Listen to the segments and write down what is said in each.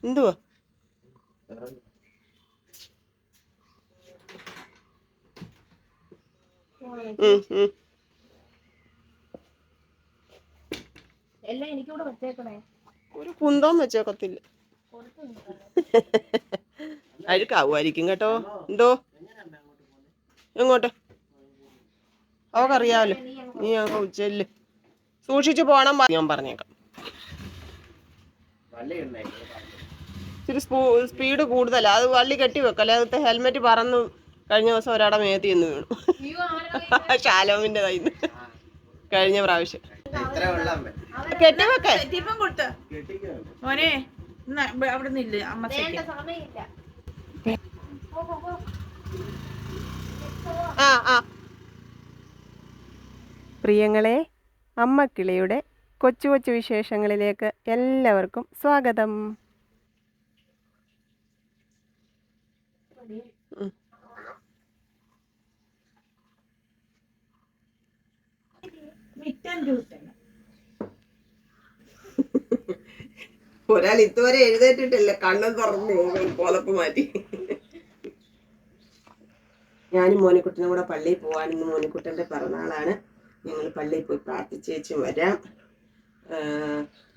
എന്തുവാ? ഒരു കുന്തവും വെച്ചേക്കത്തില്ല. അഴുക്കാവുമായിരിക്കും കേട്ടോ. എന്തോ എങ്ങോട്ട്? അവക്കറിയാമല്ലോ. നീ ഞങ്ങൾക്ക് ഉച്ചയില് സൂക്ഷിച്ചു പോണം ഞാൻ പറഞ്ഞേക്കാം. ഇച്ചിരി സ്പീഡ് കൂടുതലാ. അത് വള്ളി കെട്ടി വെക്കല്ലേ. അതിട്ട് ഹെൽമെറ്റ് പറന്ന് കഴിഞ്ഞ ദിവസം ഒരാടെ മേത്തി എന്ന് വീണു. ശാലോമിന്റെ കയ്യിൽ കഴിഞ്ഞ പ്രാവശ്യം. കെട്ടിവെക്കേ മോനെ അവിടെ നില്ല അമ്മ. പ്രിയങ്ങളെ, അമ്മക്കിളിയുടെ കൊച്ചു കൊച്ചു വിശേഷങ്ങളിലേക്ക് എല്ലാവർക്കും സ്വാഗതം. ഒരാൾ ഇതുവരെ എഴുന്നേറ്റിട്ടില്ല. കണ്ണും തുറന്നു പുതപ്പ് മാറ്റി. ഞാനും മോനിക്കുട്ടനും കൂടെ പള്ളിയിൽ പോകാൻ. ഇന്ന് മോനിക്കുട്ടൻ്റെ പിറന്നാളാണ്. ഞങ്ങൾ പള്ളിയിൽ പോയി പ്രാർത്ഥിച്ചേച്ചും വരാം.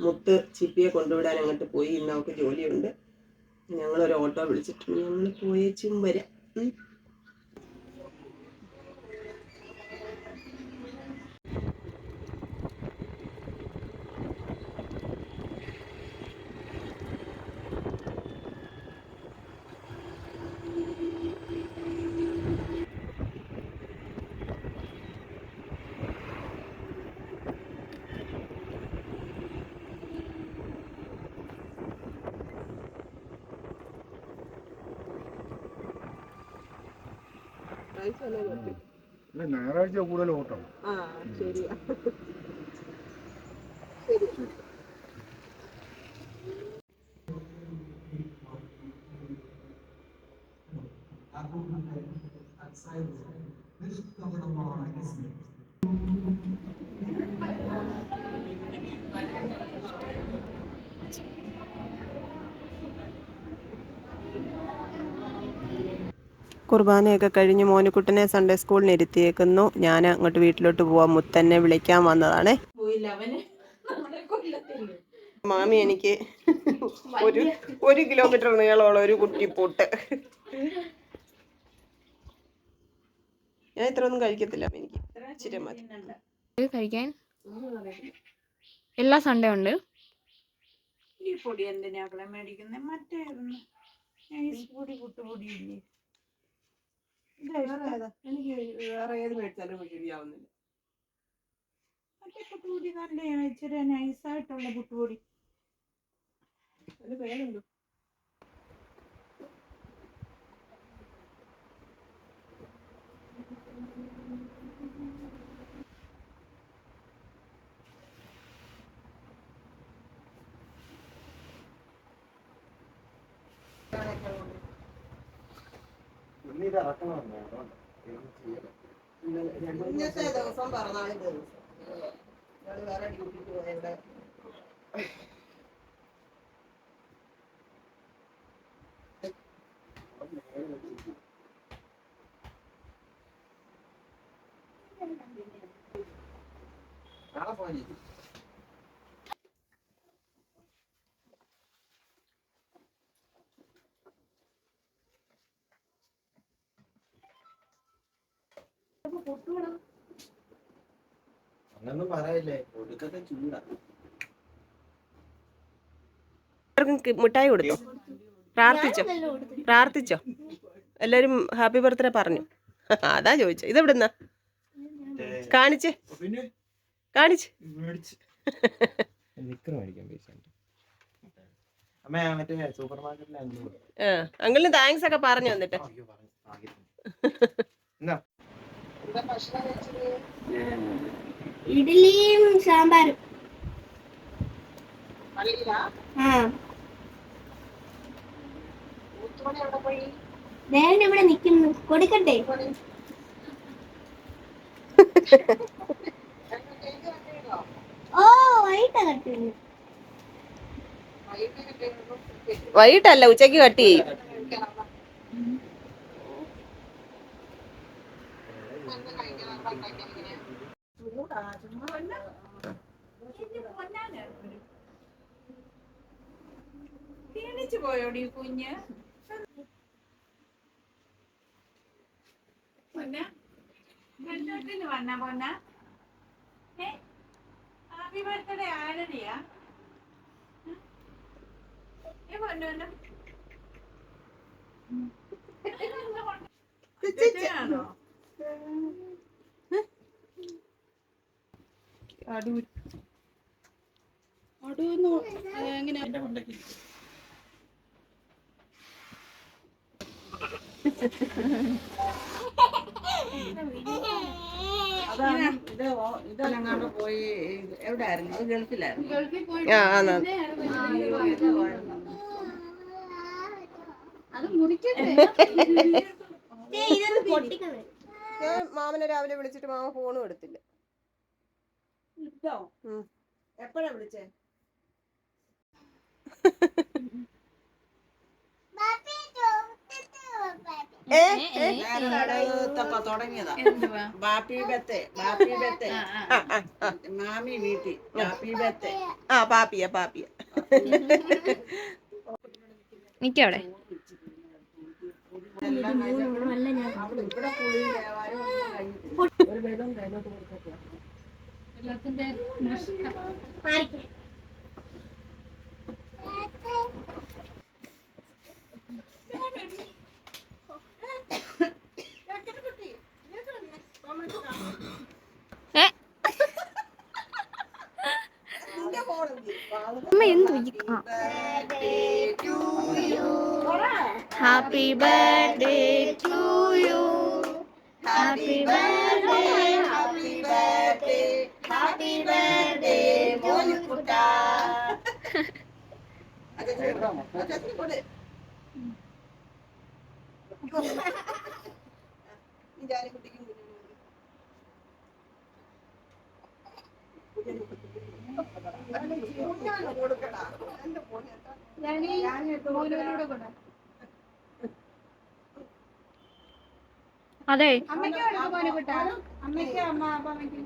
മുത്ത് ചിപ്പിയെ കൊണ്ടുവിടാൻ അങ്ങോട്ട് പോയി. ഇന്ന് അവൾക്ക് ജോലിയുണ്ട്. ഞങ്ങളൊരു ഓട്ടോ വിളിച്ചിട്ടുണ്ട്. ഞങ്ങൾ പോയേച്ചും വരാം. ഞായറാഴ്ച കൂടുതൽ ഓട്ടം. ശരിയാ. കുർബാനയൊക്കെ കഴിഞ്ഞ് മോനിക്കുട്ടനെ സൺഡേ സ്കൂളിന് ഇരുത്തിയേക്കുന്നു. ഞാൻ അങ്ങോട്ട് വീട്ടിലോട്ട് പോവാൻ മുത്തന്നെ വിളിക്കാൻ വന്നതാണേ. മാമി എനിക്ക് 1 കിലോമീറ്റർ നീളമുള്ള ഒരു കുട്ടിപ്പൂട്ട്. ഞാൻ ഇത്ര ഒന്നും കഴിക്കത്തില്ല. എനിക്ക് ഇച്ചിരി മതി കഴിക്കാൻ. എല്ലാ സൺഡേ ഉണ്ട്. ഈ പൊടി എന്തിനാ മേടിക്കുന്നത്? മറ്റേ നൈസ് പൊടി പുട്ടുപൊടിയില്ലേ? എനിക്ക് വേറെ ഏത് മേടിച്ചാലും ശരിയാവുന്നില്ല. മറ്റേ പുട്ടുപൊടി നല്ലതാണ്. ഇച്ചിരി നൈസായിട്ടുള്ള പുട്ടുപൊടി. അതിന് പേരുണ്ടോ? ഇന്നത്തെ ദിവസം പിറന്നാളിന്റെ ദിവസം വേറെ ഡ്യൂട്ടിക്ക് പോയവിടെ. അങ്ങനൊന്നും പറയല്ലേ, ഒടുക്കത്തെ ചൂടാ. മിഠായി കൊടുത്തു. പ്രാർത്ഥിച്ചോ? എല്ലാരും ഹാപ്പി ബർത്ത്ഡേ പറഞ്ഞു. അതാ ചോദിച്ചോ. ഇതെവിടുന്നാ? കാണിച്ച്. അങ്കിളിന് താങ്ക്സ് ഒക്കെ പറഞ്ഞു വന്നിട്ട്. ഇഡ്ഡലിയും സാമ്പാറും. ഞാൻ ഇവിടെ നിൽക്കുന്നു. കൊടുക്കട്ടെ? ഓ വൈകിട്ടാ കട്ടുന്നു. വൈകിട്ടല്ല, ഉച്ചക്ക് കട്ട് ചെയ്യും. ക്ഷീണിച്ചു പോയോടി കുഞ്ഞ്? വന്ന പൊന്ന ഹാപ്പി ബർത്ത്ഡേ ആരടിയാ? പൊന്നോ ആണോ? ഇതെങ്ങാണ്ട് പോയി എവിടെയായിരുന്നു? ഗൾഫിലായിരുന്നു. ഞാൻ മാമനെ രാവിലെ വിളിച്ചിട്ട് മാമ ഫോണും എടുത്തില്ല. എപ്പോഴാ വിളിച്ചേ? തുടങ്ങിയതാ. ബാപ്പി ബത്തെ മാമി വീട്ടിൽ ബാപ്പി ബത്തെ. പാപ്പിയ നിക്കവിടെ. Happy birthday to you. Happy birthday, happy birthday, happy birthday മോനുകുട്ട. അതെ, അമ്മയ്ക്ക് അമ്മ അമ്മയ്ക്ക്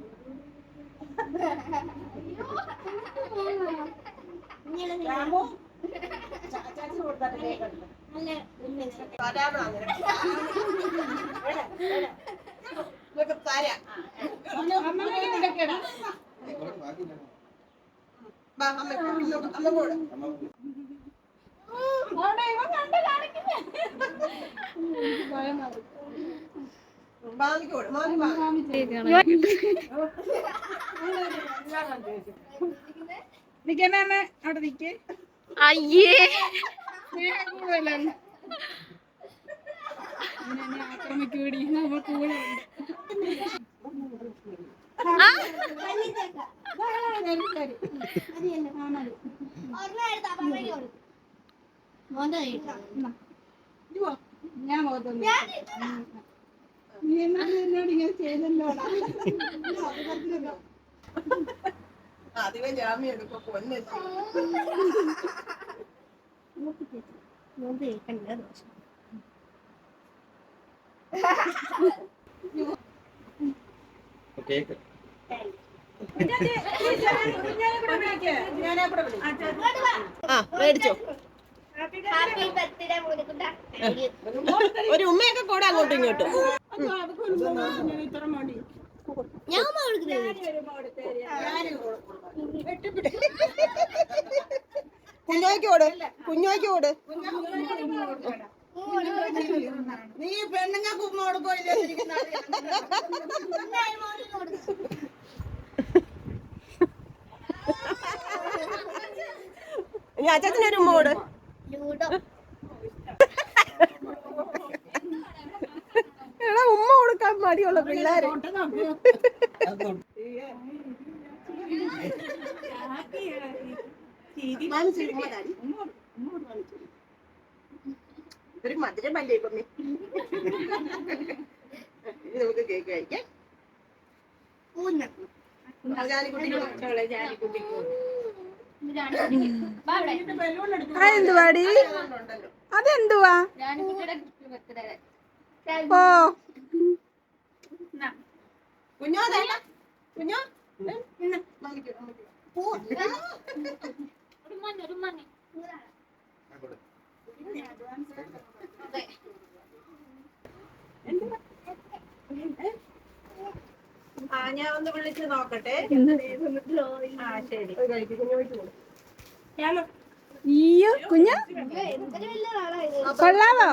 നിക്കണേ അവിടെ നിക്കേ. അയ്യേ, സ്നേഹം കൂടുതലാണ്. ആക്രമിക്കൂടി നമ്മ കൂടെ ഞാൻ പോകത്തൊന്നും. നീ എന്നോട് ഇങ്ങനെ ചെയ്തല്ലോടാ. അധികം ജാമ്യം എടുക്കും പൊന്നെ. മേടിച്ചോ ഒരു ഉമ്മയൊക്കെ കൂടെ അങ്ങോട്ടും ഇങ്ങോട്ടും. കുഞ്ഞോയ്ക്കോട് നീ പെണ്ണുങ്ങൾക്ക് ഉമ്മ കൊടുക്കില്ല. ഇനി അച്ഛനൊരു ഉമ്മ കൊടു. എടാ ഉമ്മ കൊടുക്കാൻ മടിയുള്ള പിള്ളേര്. ഇതൊരു മധുരമല്ലേ ഇപ്പം. ഇത് നമുക്ക് കേക്ക് കഴിക്കാം. അതെന്തുവാടി അതെന്തുവാ ഓ കുഞ്ഞോ കുഞ്ഞോ ഞാൻ ഒന്ന് വിളിച്ച് നോക്കട്ടെ. ശരി ഈയോ കുഞ്ഞ കൊള്ളാമോ?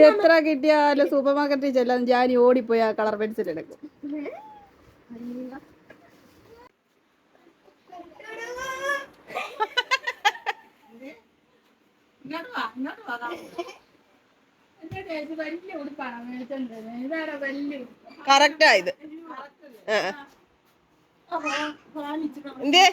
എത്ര കിട്ടിയാലും സൂപ്പർ മാർക്കറ്റിൽ ചെല്ലാൻ ഞാൻ ഓടിപ്പോയി ആ കളർ പെൻസിൽ എടുക്കും. വലിയ ഉടുപ്പാണ് കറക്റ്റാ ഇത്. എന്തേ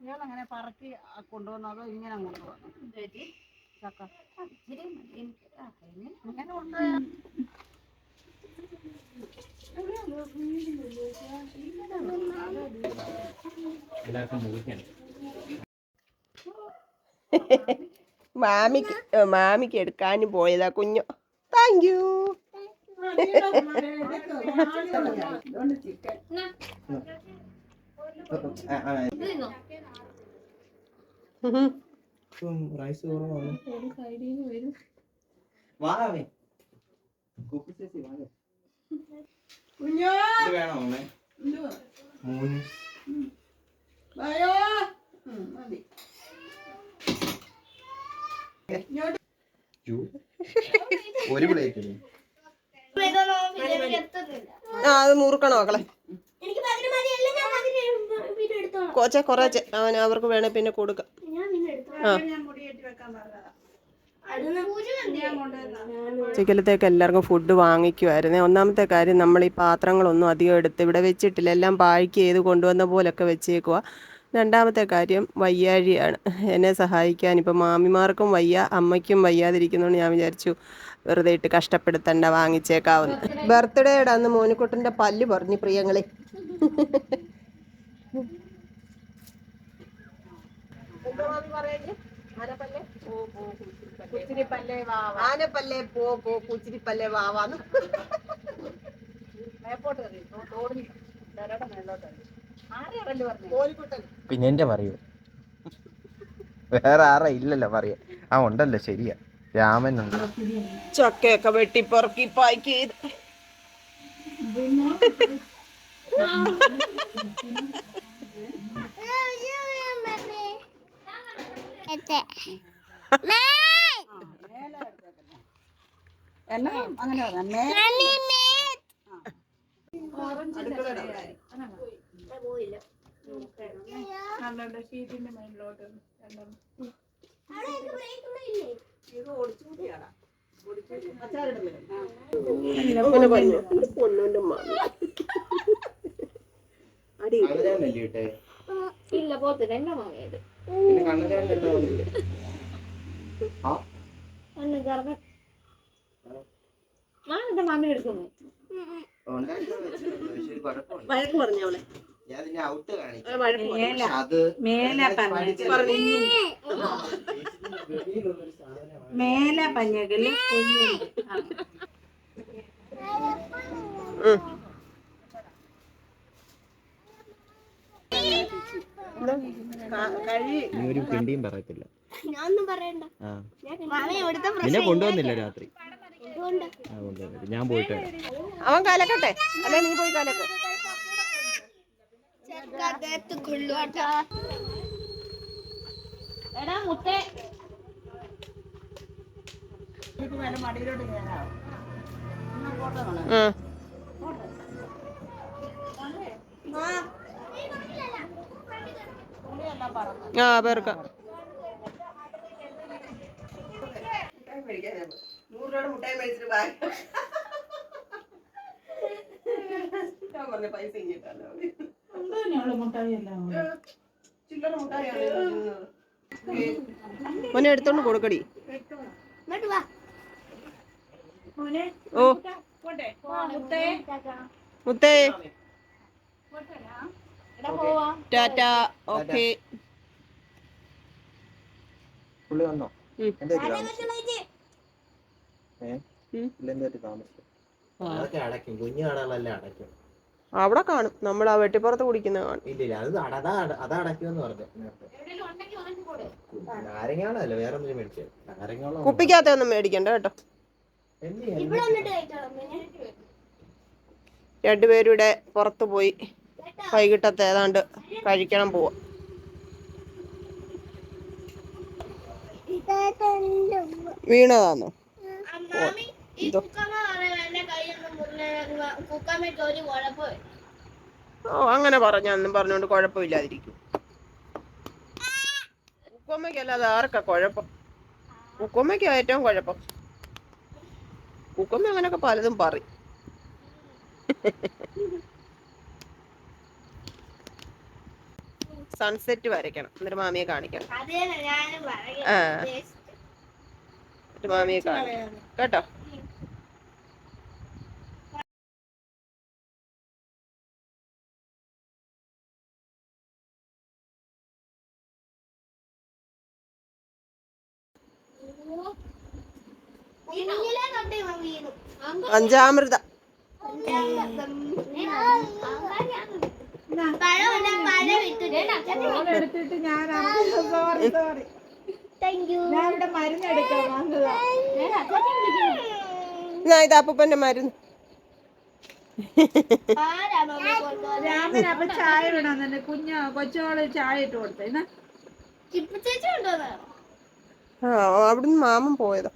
ഇയാളങ്ങനെ പറക്കി കൊണ്ടുവന്നതോ ഇങ്ങനെ കൊണ്ടുപോകണം ചക്ക അങ്ങനെ കൊണ്ടുപോയാ മാമിക്ക് എടുക്കാനും പോയതാ കുഞ്ഞു. Thank you. റൈസ് കുറവാണ്. വാവേ കുക്കി ചേച്ചി വാവേ കുഞ്ഞോ ഇത് വേണോ അമ്മേ? മൂന്ന് ഒരു പ്ലേറ്റ് അത് മുറുക്കണോ മക്കളെ? കോച്ചെ കുറച്ച് അവർക്ക് വേണേ പിന്നെ കൊടുക്കാം. ഉച്ചക്കലത്തേക്ക് എല്ലാവർക്കും ഫുഡ് വാങ്ങിക്കുമായിരുന്നേ. ഒന്നാമത്തെ കാര്യം, നമ്മൾ ഈ പാത്രങ്ങളൊന്നും അധികം എടുത്ത് ഇവിടെ വെച്ചിട്ടില്ല, എല്ലാം പായ്ക്ക് ചെയ്ത് കൊണ്ടുവന്ന പോലൊക്കെ വെച്ചേക്കുക. രണ്ടാമത്തെ കാര്യം, വയ്യാഴിയാണ്. എന്നെ സഹായിക്കാൻ ഇപ്പം മാമിമാർക്കും വയ്യ, അമ്മയ്ക്കും വയ്യാതിരിക്കുന്നതുകൊണ്ട് ഞാൻ വിചാരിച്ചു വെറുതെ ഇട്ട് കഷ്ടപ്പെടുത്തണ്ട, വാങ്ങിച്ചേക്കാവുന്നു. ബർത്ത്ഡേയുടെ അന്ന് മോനിക്കുട്ടൻ്റെ പല്ല് പറഞ്ഞു പ്രിയങ്ങളെ. ആനപ്പല്ലേ പോ കുച്ചിരിപ്പല്ലേ വാവാന്ന്. പിന്നെ എന്റെ പറയൂ, വേറെ ആരാ ഇല്ലല്ലോ പറയാ. ആ ഉണ്ടല്ലോ, ശരിയാ, രാമനുണ്ട്. ചക്കയൊക്കെ വെട്ടിപ്പറക്കി പാക്ക് ചെയ്ത് എന്നാ അങ്ങനെ ഷീറ്റിന്റെ മേളിലോട്ട് ഇല്ല പോത്തില്ല എന്നെ വാങ്ങിയത് ഞാൻ എന്റെ മാമി എടുക്കുന്നു. വഴക്ക് പറഞ്ഞവളെ മേലെ പഞ്ഞകല് ഒരു പിണ്ടിയും പറയത്തില്ല. ഞാനൊന്നും പറയണ്ട. നിന്നെ കൊണ്ടുവന്നില്ല രാത്രി. ഞാൻ പോയിട്ട് അവൻ കലക്കട്ടെ, അല്ലെ നീ പോയി കലക്ക. എടാ മുത്തേ മടിയിലോട്ട് കയറാവും. ആ പേർക്കാം. മുട്ടായി മേടിക്കാൻ 100 രൂപയുടെ മുട്ടായി മേടിച്ചിട്ട് ബാഗ് ഞാൻ പറഞ്ഞ പൈസ ഇങ്ങിട്ടല്ലോ ചില്ലറ മുട്ടായാണ് മോനെ എടുത്തോണ്ട് കൊടുക്കടി. ഇങ്ങോട്ട് വാ. ഓ മുത്തേ ടാറ്റ. ഓക്കെ പുള്ളി വന്നോ? എന്താ അതൊക്കെ അടയ്ക്കും, കുഞ്ഞു കടകളെല്ലാം അടയ്ക്കും. അവിടെ കാണും, നമ്മൾ ആ വെട്ടിപ്പുറത്ത് കുടിക്കുന്ന കാണും. ഇല്ലില്ല, അത് അടയ്ക്കുമെന്ന് പറഞ്ഞു. നാരങ്ങാളല്ല, വേറെ ഒന്നും മേടിച്ചു. നാരങ്ങാളം കുപ്പിക്കകത്തൊന്നും മേടിക്കണ്ട കേട്ടോ. ഇവിടെ വന്നിട്ട് കഴിച്ചോളാം. പിന്നെ രണ്ടുപേരുടെ പുറത്ത് പോയി വൈകിട്ടത്തെ ഏതാണ്ട് കഴിക്കണം പോവാ. വീണതാന്നോ? മാമി ഈ കുക്കമ്മ എന്റെ കൈയൊന്നും കുക്കമ്മയ്ക്ക് ഒരു കുഴപ്പമില്ല. ഓ അങ്ങനെ പറഞ്ഞൊന്നും പറഞ്ഞോണ്ട് കുഴപ്പമില്ലാതിരിക്കും. കുക്കമ്മയ്ക്കല്ലാതെ ആർക്കാ കുഴപ്പം? കുക്കമ്മയ്ക്കാ ഏറ്റവും കുഴപ്പം. കുക്കമ്മ അങ്ങനെയൊക്കെ പലതും പറയും. സൺസെറ്റ് വരയ്ക്കണം, എന്നിട്ട് മാമിയെ കാണിക്കണം. അതേന്ന് ഞാനും ആ പറയാം. എന്നിട്ട് മാമിയെ കാണിക്കണം കേട്ടോ. കുഞ്ഞിലേ തൊട്ടേ ഇവൻ വീണു. പഞ്ചാമൃത എടുത്തിട്ട് ഞാൻ സോറി ഞാൻ ഇവിടെ മരുന്നെടുക്കാൻ വന്നതാ. ഇത് അപ്പൂപ്പന്റെ മരുന്ന്. രാമൻ അപ്പൊ ചായ വേണമെന്നെ കൊച്ചോള് ചായ ഇട്ട് കൊടുത്തേ. ആ അവിടുന്ന് മാമൻ പോയതാ,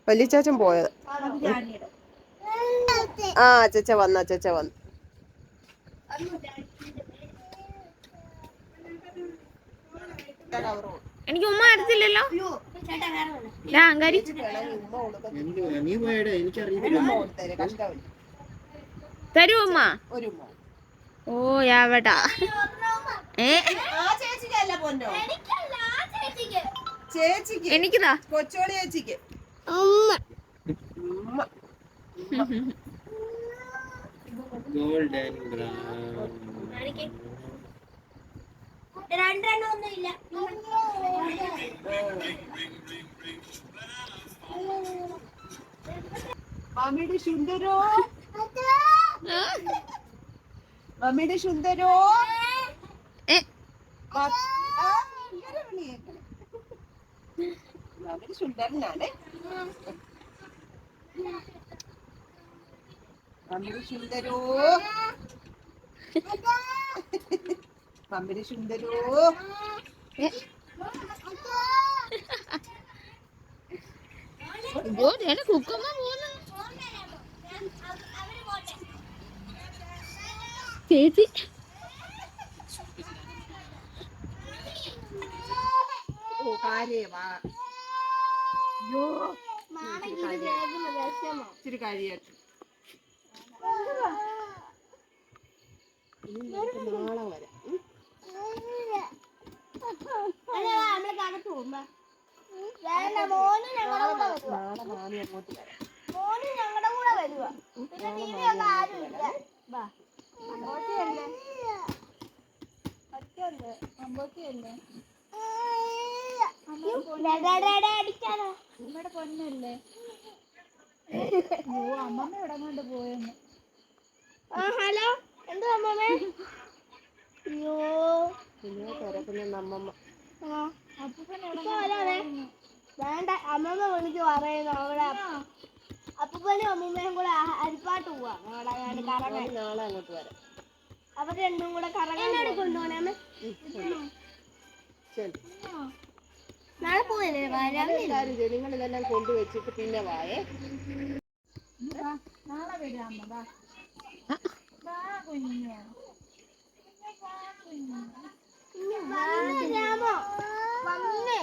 വലിയച്ചാച്ചൻ പോയതാ. ആ അച്ചച്ച വന്നു. എനിക്ക് ഉമ്മ എടുത്തില്ലല്ലോ. നീ പോയടേ, എനിക്കറിയത്തില്ല. തരൂ ഉമ്മ. ഓ യാവട്ടാ. എനിക്കതാ. കൊച്ചോളി ചേച്ചിക്ക് ഗോൾഡൻ ബ്രൗൺ. രണ്ടെണ്ണം ഒന്നും ഇല്ല. മമ്മിയുടെ സുന്ദരോ, മമ്മിയുടെ സുന്ദരോ. മമ്മിയുടെ സുന്ദരനാണ്. മമ്മിയുടെ സുന്ദരോ, മമ്മിയുടെ സുന്ദരോ. കുക്കമ്മ പോകുന്നു ചേച്ചി. ഓ കാര്യമാ. ഇച്ചിരി കഴിയട്ടെ. നാളെ വരാം. നാളെ മാമി അങ്ങോട്ട് വരാം. ഞങ്ങളുടെ കൂടെ വരുക. പിന്നെ നീയൊന്നും ആരും ഇല്ല. അടിക്കാനോ ഇവിടെ പൊന്നല്ലേ. അമ്മമ്മ ഇവിടെ കൊണ്ട് പോയെന്ന്. ഹലോ എന്തോ അമ്മമ്മേ. അയ്യോ തിരക്കുന്ന അമ്മമ്മ. വേണ്ട അമ്മമ്മ വിളിച്ച് പറയുന്നു അവിടെ അപ്പൂപ്പനും അമ്മൂമ്മയും കൂടെ അരിപ്പാട്ട് പോവാ. നാളെ അങ്ങോട്ട് വരാം. അവർ രണ്ടും കൂടെ കറങ്ങാൻ കൊണ്ടുപോണേ. ശരി നാളെ പോവല്ലേ? നിങ്ങൾ ഇതെല്ലാം കൊണ്ടുവച്ചിട്ട് പിന്നെ വായേ. നാളെ വരാമ്മ. കുഞ്ഞോ രാമോ വന്നേ.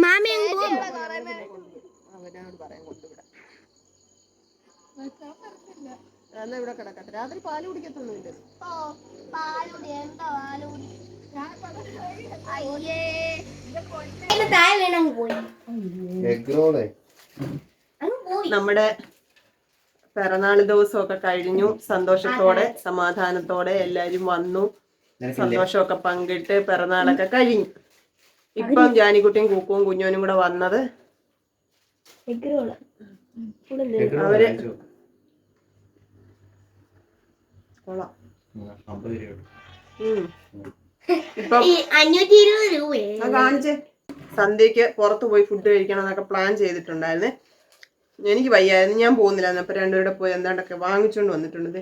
മാമി അവനോട് പറയാൻ കൊണ്ടുവിടാം. എന്നാ ഇവിടെ കിടക്കട്ടെ. രാത്രി പാല് കുടിക്കത്തൊന്നുമില്ല. പാലുടി എന്താ പാലുടി അയ്യേ താഴെ വീണങ്ങ് പോയി എഗ് റോള് അങ്ങ് പോയി. നമ്മുടെ പിറന്നാള് ദിവസമൊക്കെ കഴിഞ്ഞു. സന്തോഷത്തോടെ സമാധാനത്തോടെ എല്ലാരും വന്നു. സന്തോഷമൊക്കെ പങ്കിട്ട് പിറന്നാളൊക്കെ കഴിഞ്ഞു. ഇപ്പം ജാനിക്കുട്ടിയും കൂക്കും കുഞ്ഞോനും കൂടെ വന്നത് അവര് കൊള്ളാം. ഇപ്പം 520 രൂപയെ കാണിച്ചേ. സന്ധ്യക്ക് പുറത്തു പോയി ഫുഡ് കഴിക്കണം എന്നൊക്കെ പ്ലാൻ ചെയ്തിട്ടുണ്ടായിരുന്നേ. എനിക്ക് വയ്യായിരുന്നു, ഞാൻ പോകുന്നില്ല. അപ്പൊ രണ്ടുപേരുടെ പോയി എന്താണ്ടൊക്കെ വാങ്ങിച്ചോണ്ട് വന്നിട്ടുണ്ട്.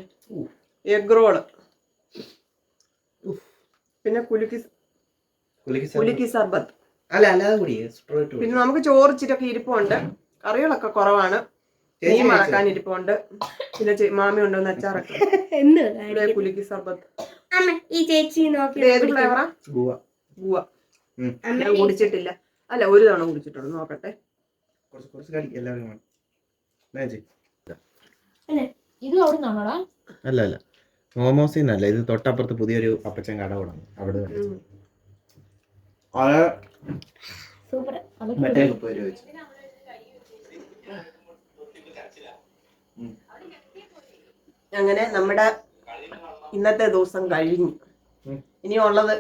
എഗ് റോള്, പിന്നെ കുലുക്കി സർബത്ത്, അല്ല അല്ലാതെ കൂടി പിന്നെ നമുക്ക് ചോറിച്ചിട്ടൊക്കെ ഇരിപ്പുണ്ട്. കറികളൊക്കെ കുറവാണ്. മീൻ മറക്കാൻ ഇരിപ്പുണ്ട്. പിന്നെ മാമി ഉണ്ടോന്ന് അച്ചാറൊക്കെ. കുലുക്കി സർബത്ത് ഈ ചേച്ചി നോക്കി ഏത് ഫ്ലേവറാ? ഗുവ. ഞാൻ കുടിച്ചിട്ടില്ല. അല്ല, ഒരു തവണ കുടിച്ചിട്ടുണ്ട്. നോക്കട്ടെ. ഇത് അവിടെ നിന്നാണോടാ? അല്ല അല്ല, മോമോസിന്നല്ല. ഇത് തൊട്ടപ്പുറത്ത് പുതിയൊരു അപ്പച്ചൻ കട തുടങ്ങി. അവിടെ സൂപ്പർ. മറ്റേ 30 രൂപ വെച്ച്. അങ്ങനെ നമ്മുടെ ഇന്നത്തെ ദിവസം കഴിഞ്ഞു. ഇനിയുള്ളത്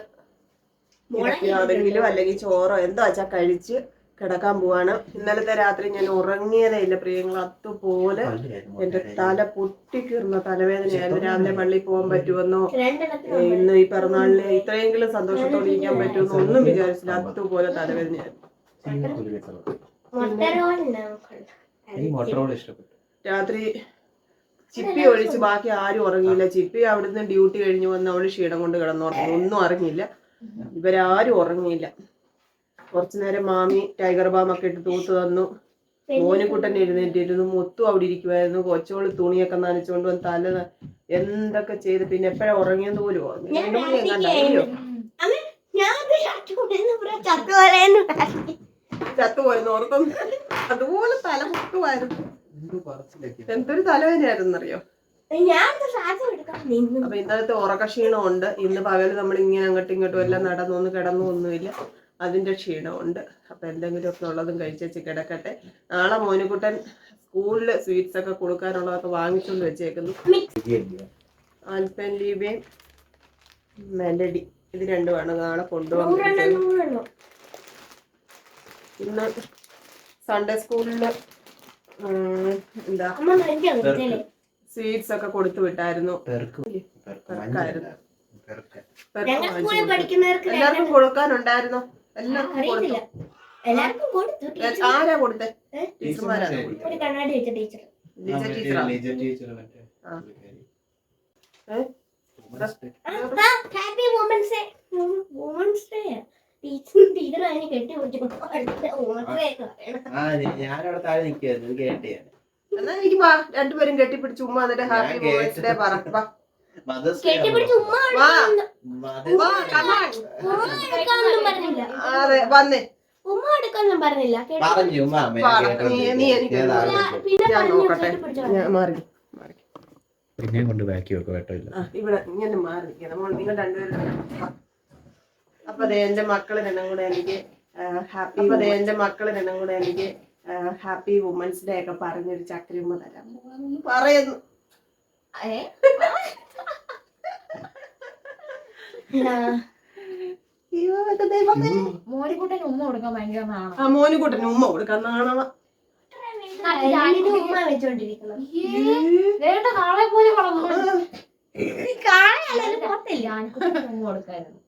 ഏതെങ്കിലും അല്ലെങ്കിൽ ചോറോ എന്തോ വെച്ചാൽ കഴിച്ച് കിടക്കാൻ പോവാണ്. ഇന്നലത്തെ രാത്രി ഞാൻ ഉറങ്ങിയതേ ഇല്ല പ്രിയങ്ങൾ. അതുപോലെ എന്റെ തല പൊട്ടിക്കീർന്ന തലവേദനയായിരുന്നു. രാവിലെ പള്ളിയിൽ പോകാൻ പറ്റുമെന്നോ, ഇന്ന് ഈ പിറന്നാളിന് ഇത്രയെങ്കിലും സന്തോഷത്തോടെ ഇരിക്കാൻ പറ്റുമെന്നോ ഒന്നും വിചാരിച്ചില്ല. അതുപോലെ തലവേദനയായിരുന്നു. രാത്രി ചിപ്പി ഒഴിച്ച് ബാക്കി ആരും ഉറങ്ങിയില്ല. ചിപ്പി അവിടുന്ന് ഡ്യൂട്ടി കഴിഞ്ഞ് വന്ന് അവള് ക്ഷീണം കൊണ്ട് കിടന്നുറങ്ങി. ഒന്നും അറിഞ്ഞില്ല. ഇവരാരും ഉറങ്ങിയില്ല. കുറച്ചു നേരം മാമി ടൈഗർ ബാമൊക്കെ ഇട്ട് തൂത്ത് തന്നു. മോനിക്കുട്ടൻ എഴുന്നേറ്റിരുന്നു. മുത്തും അവിടെ ഇരിക്കുമായിരുന്നു. കൊച്ചോള് തുണിയൊക്കെ നനച്ചുകൊണ്ട് വന്ന് തല എന്തൊക്കെ ചെയ്ത്. പിന്നെ എപ്പോഴാ ഉറങ്ങിയെന്ന് പോലും ഓർമ്മ. 2 മണി എങ്ങാണ്ടോ ചത്തുപോയെന്ന് ഓർത്തൊന്നും. അതുപോലെ തല പൊട്ടുമായിരുന്നു. എന്തൊരു തലവേദനയായിരുന്നു അറിയോ. അപ്പൊ ഇന്നലത്തെ ഉറക്കക്ഷീണമുണ്ട്. ഇന്ന് പകല് നമ്മൾ ഇങ്ങനെ അങ്ങോട്ടും ഇങ്ങോട്ടും എല്ലാം നടന്നൊന്നും കിടന്നൊന്നുമില്ല. അതിന്റെ ക്ഷീണമുണ്ട്. അപ്പൊ എന്തെങ്കിലുമൊക്കെ ഉള്ളതും കഴിച്ചു കിടക്കട്ടെ. നാളെ മോനുകുട്ടൻ സ്കൂളില് സ്വീറ്റ്സ് ഒക്കെ കൊടുക്കാനുള്ളതൊക്കെ വാങ്ങിച്ചുകൊണ്ട് വെച്ചേക്കുന്നു. ആൽപ്പൻലീബയും മെലഡി, ഇത് രണ്ടുമാണ് നാളെ കൊണ്ടുവന്നിരിക്കുന്നത്. ഇന്ന് സൺഡേ സ്കൂളില് എന്താ സ്വീറ്റ്സ് ഒക്കെ കൊടുത്തു വിട്ടായിരുന്നു. എല്ലാവർക്കും കൊടുക്കാനുണ്ടായിരുന്നു. എല്ലാവർക്കും കൊടുത്തു. ആരാ കൊടുത്തേ? ടീച്ചർമാരാണ്. Happy women's day. ഞാനവിടെ താഴെ നിൽക്കായിരുന്നു കേട്ടേ. എന്നാ എനിക്ക് വാ, രണ്ടുപേരും കെട്ടിപ്പിടിച്ച് ഉമ്മ എന്നിട്ട് ഹാപ്പി വുമൻസ് ഡേ പറ. അതെ വന്നേ പറഞ്ഞില്ല. നീ എനിക്ക് ഞാൻ നോക്കട്ടെ. ഞാൻ മാറി പിന്നെയും കൊണ്ട് ബാക്കി വെക്കും കേട്ടോ. ഇല്ല ഇവിടെ ഇങ്ങനെ മാറി നിൽക്കണം. നിങ്ങൾ രണ്ടുപേരും. അപ്പൊ എന്റെ മക്കള് രണ്ടും കൂടെ എനിക്ക് ഹാപ്പി വുമൻസ് ഡേ ഒക്കെ പറഞ്ഞൊരു ചക്രമ്മ തരാൻ പറയുന്നു. മോനിക്കുട്ടന് ഉമ്മ കൊടുക്കാൻ ഭയങ്കര നാണം. മോനുകുട്ടന് ഉമ്മ കൊടുക്കാൻ നാണവ. ഉമ്മ വെച്ചോണ്ടിരിക്കണം. വേണ്ട കാളെ പോലെ വളർന്നു. ഉമ്മ കൊടുക്കായിരുന്നു.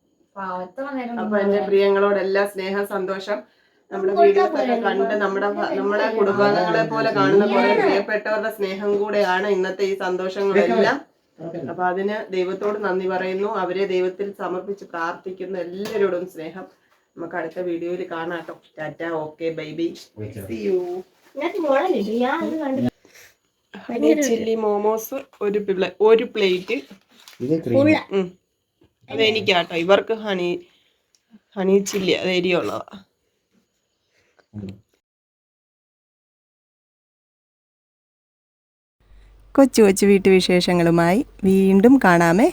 അപ്പൊ എന്റെ പ്രിയങ്ങളോട് എല്ലാ സ്നേഹം സന്തോഷം. നമ്മുടെ വീഡിയോസ് ഒക്കെ കണ്ട് നമ്മുടെ കുടുംബാംഗങ്ങളെ പോലെ കാണുന്ന കുറെ പ്രിയപ്പെട്ടവരുടെ സ്നേഹം കൂടെയാണ് ഇന്നത്തെ ഈ സന്തോഷങ്ങളെല്ലാം. അപ്പൊ അതിന് ദൈവത്തോട് നന്ദി പറയുന്നു. അവരെ ദൈവത്തിൽ സമർപ്പിച്ച് പ്രാർത്ഥിക്കുന്നു. എല്ലാവരോടും സ്നേഹം. നമുക്ക് അടുത്ത വീഡിയോയിൽ കാണാട്ടോ. ടാറ്റ, okay, bye bye, see you. Honey chilli momos ഒരു പ്ലേറ്റ്. ഇത് ക്രീം. അത് എനിക്കാട്ടോ, ഇവർക്ക് ഹണി ചില്ലി അത് എരിയുള്ളതാ. കൊച്ചു കൊച്ചു വീട്ടുവിശേഷങ്ങളുമായി വീണ്ടും കാണാമേ.